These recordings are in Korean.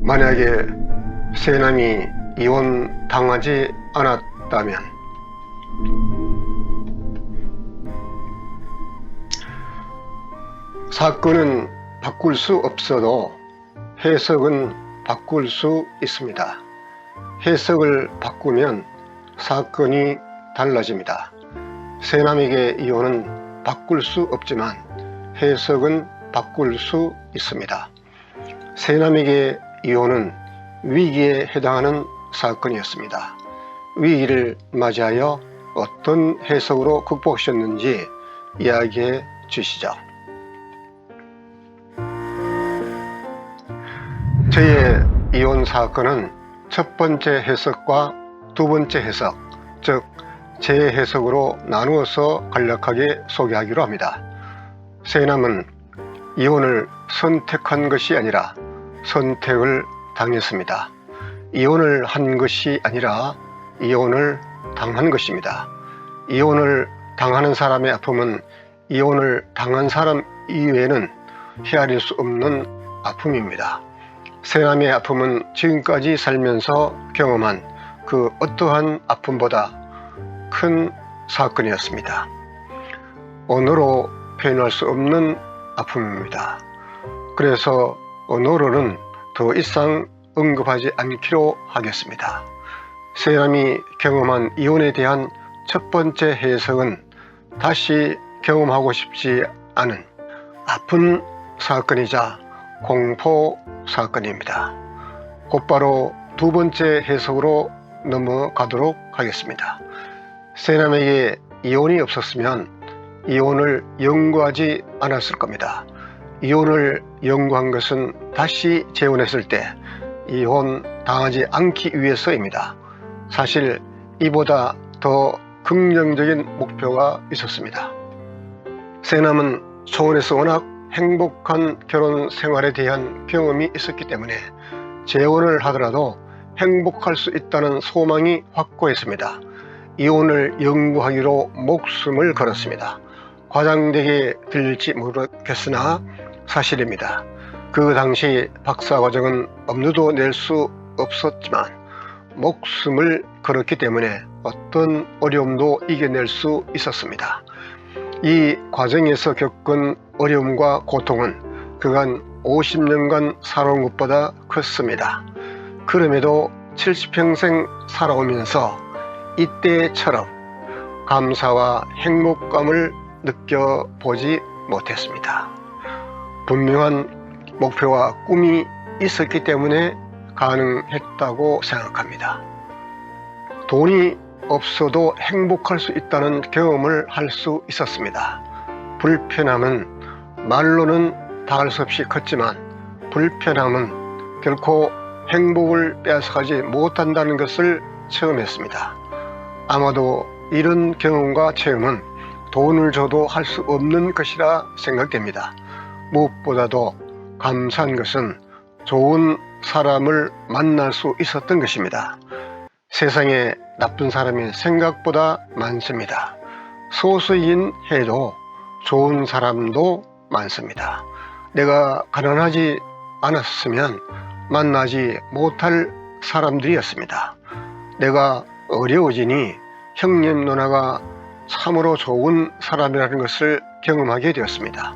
만약에 세남이 이혼당하지 않았다면 사건은 바꿀 수 없어도 해석은 바꿀 수 있습니다. 해석을 바꾸면 사건이 달라집니다. 세남에게 이혼은 바꿀 수 없지만 해석은 바꿀 수 있습니다. 세남에게 이혼은 위기에 해당하는 사건이었습니다. 위기를 맞이하여 어떤 해석으로 극복하셨는지 이야기해 주시죠. 저의 이혼 사건은 첫 번째 해석과 두 번째 해석, 즉 재해석으로 나누어서 간략하게 소개하기로 합니다. 세남은 이혼을 선택한 것이 아니라 선택을 당했습니다. 이혼을 한 것이 아니라 이혼을 당한 것입니다. 이혼을 당하는 사람의 아픔은 이혼을 당한 사람 이외에는 헤아릴 수 없는 아픔입니다. 세남의 아픔은 지금까지 살면서 경험한 그 어떠한 아픔보다 큰 사건이었습니다. 언어로 표현할 수 없는 아픔입니다. 그래서 언어로는 더 이상 언급하지 않기로 하겠습니다. 세남이 경험한 이혼에 대한 첫 번째 해석은 다시 경험하고 싶지 않은 아픈 사건이자 공포 사건입니다. 곧바로 두 번째 해석으로 넘어가도록 하겠습니다. 세남에게 이혼이 없었으면 이혼을 연구하지 않았을 겁니다. 이혼을 연구한 것은 다시 재혼했을 때 이혼 당하지 않기 위해서입니다. 사실 이보다 더 긍정적인 목표가 있었습니다. 세남은 초원에서 워낙 행복한 결혼 생활에 대한 경험이 있었기 때문에 재혼을 하더라도 행복할 수 있다는 소망이 확고했습니다. 이혼을 연구하기로 목숨을 걸었습니다. 과장되게 들릴지 모르겠으나 사실입니다. 그 당시 박사과정은 엄두도 낼 수 없었지만 목숨을 걸었기 때문에 어떤 어려움도 이겨낼 수 있었습니다. 이 과정에서 겪은 어려움과 고통은 그간 50년간 살아온 것보다 컸습니다. 그럼에도 70평생 살아오면서 이때처럼 감사와 행복감을 느껴보지 못했습니다. 분명한 목표와 꿈이 있었기 때문에 가능했다고 생각합니다. 돈이 없어도 행복할 수 있다는 경험을 할 수 있었습니다. 불편함은 말로는 닿을 수 없이 컸지만 불편함은 결코 행복을 빼앗아가지 못한다는 것을 체험했습니다. 아마도 이런 경험과 체험은 돈을 줘도 할 수 없는 것이라 생각됩니다. 무엇보다도 감사한 것은 좋은 사람을 만날 수 있었던 것입니다. 세상에 나쁜 사람이 생각보다 많습니다. 소수이긴 해도 좋은 사람도 많습니다. 내가 가난하지 않았으면 만나지 못할 사람들이었습니다. 내가 어려워지니 형님 누나가 참으로 좋은 사람이라는 것을 경험하게 되었습니다.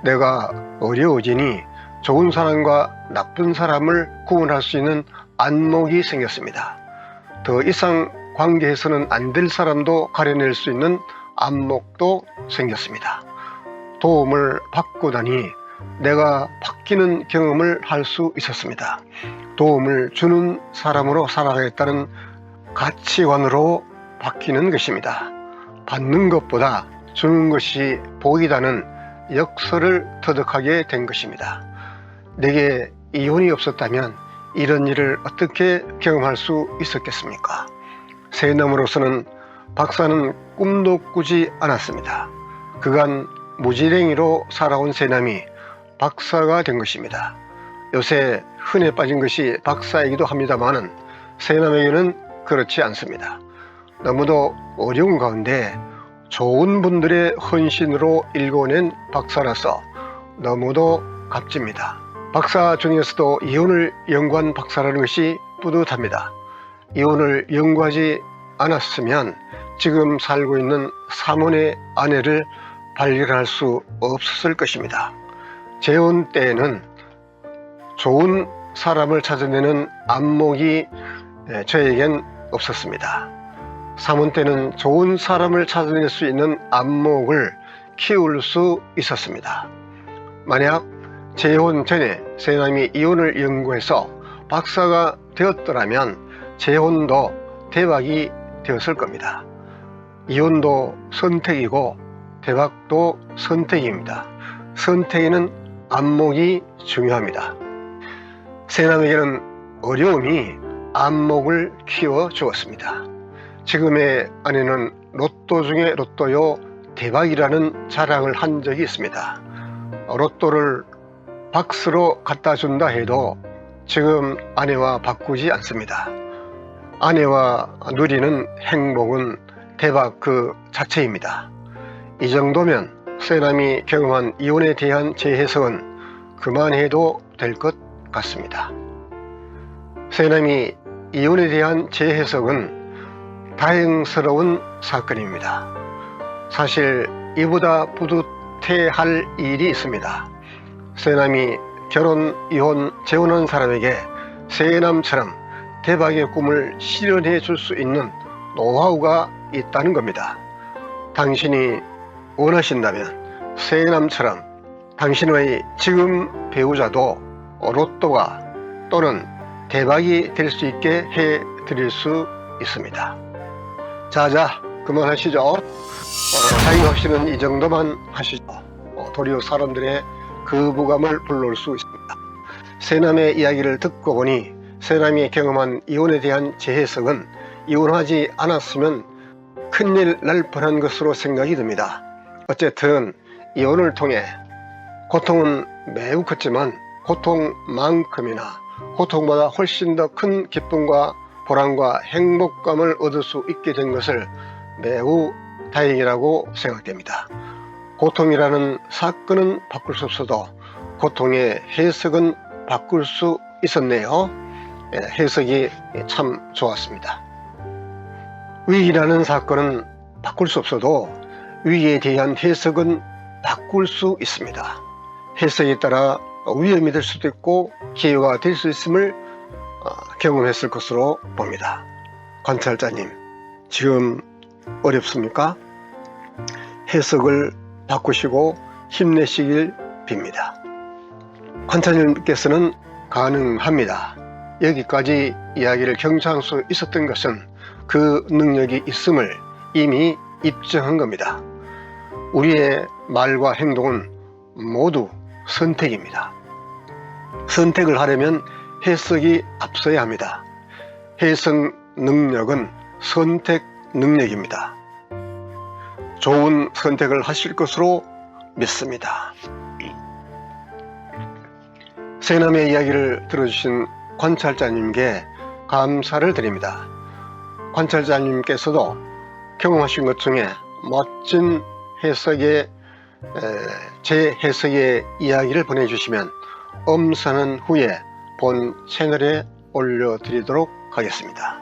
내가 어려워지니 좋은 사람과 나쁜 사람을 구분할 수 있는 안목이 생겼습니다. 더 이상 관계에서는 안 될 사람도 가려낼 수 있는 안목도 생겼습니다. 도움을 받고다니 내가 바뀌는 경험을 할 수 있었습니다. 도움을 주는 사람으로 살아가겠다는 가치관으로 바뀌는 것입니다. 받는 것보다 주는 것이 복이라는 역설을 터득하게 된 것입니다. 내게 이혼이 없었다면 이런 일을 어떻게 경험할 수 있었겠습니까? 세남으로서는 박사는 꿈도 꾸지 않았습니다. 그간 무지랭이로 살아온 세남이 박사가 된 것입니다. 요새 흔해 빠진 것이 박사이기도 합니다만 세남에게는 그렇지 않습니다. 너무도 어려운 가운데 좋은 분들의 헌신으로 일궈낸 박사라서 너무도 값집니다. 박사 중에서도 이혼을 연구한 박사라는 것이 뿌듯합니다. 이혼을 연구하지 않았으면 지금 살고 있는 사모의 아내를 발견할 수 없었을 것입니다. 재혼 때에는 좋은 사람을 찾아내는 안목이 저에겐 없었습니다. 사몬 때는 좋은 사람을 찾아낼 수 있는 안목을 키울 수 있었습니다. 만약 재혼 전에 세남이 이혼을 연구해서 박사가 되었더라면 재혼도 대박이 되었을 겁니다. 이혼도 선택이고 대박도 선택입니다. 선택에는 안목이 중요합니다. 세남에게는 어려움이 안목을 키워 주었습니다. 지금의 아내는 로또 중에 로또요 대박이라는 자랑을 한 적이 있습니다. 로또를 박스로 갖다 준다 해도 지금 아내와 바꾸지 않습니다. 아내와 누리는 행복은 대박 그 자체입니다. 이 정도면 세남이 경험한 이혼에 대한 제 해석은 그만해도 될 것 같습니다. 세남이 이혼에 대한 제 해석은 다행스러운 사건입니다. 사실 이보다 뿌듯해할 일이 있습니다. 세남이 결혼, 이혼, 재혼한 사람에게 세남처럼 대박의 꿈을 실현해 줄 수 있는 노하우가 있다는 겁니다. 당신이 원하신다면 세남처럼 당신의 지금 배우자도 로또가 또는 대박이 될 수 있게 해 드릴 수 있습니다. 자자 그만하시죠. 자기 확신은 이 정도만 하시죠. 도리어 사람들의 거부감을 불러올 수 있습니다. 세남의 이야기를 듣고 보니 세남이 경험한 이혼에 대한 제 해석은 이혼하지 않았으면 큰일 날 뻔한 것으로 생각이 듭니다. 어쨌든 이혼을 통해 고통은 매우 컸지만 고통만큼이나 고통보다 훨씬 더 큰 기쁨과 보람과 행복감을 얻을 수 있게 된 것을 매우 다행이라고 생각됩니다. 고통이라는 사건은 바꿀 수 없어도 고통의 해석은 바꿀 수 있었네요. 해석이 참 좋았습니다. 위기라는 사건은 바꿀 수 없어도 위기에 대한 해석은 바꿀 수 있습니다. 해석에 따라 위험이 될 수도 있고 기회가 될 수 있음을 경험했을 것으로 봅니다. 관찰자님, 지금 어렵습니까? 해석을 바꾸시고 힘내시길 빕니다. 관찰자님께서는 가능합니다. 여기까지 이야기를 경청할 수 있었던 것은 그 능력이 있음을 이미 입증한 겁니다. 우리의 말과 행동은 모두 선택입니다. 선택을 하려면 해석이 앞서야 합니다. 해석 능력은 선택 능력입니다. 좋은 선택을 하실 것으로 믿습니다. 세남의 이야기를 들어주신 관찰자님께 감사를 드립니다. 관찰자님께서도 경험하신 것 중에 멋진 해석의 제 해석의 이야기를 보내주시면 엄선한 후에 본 채널에 올려드리도록 하겠습니다.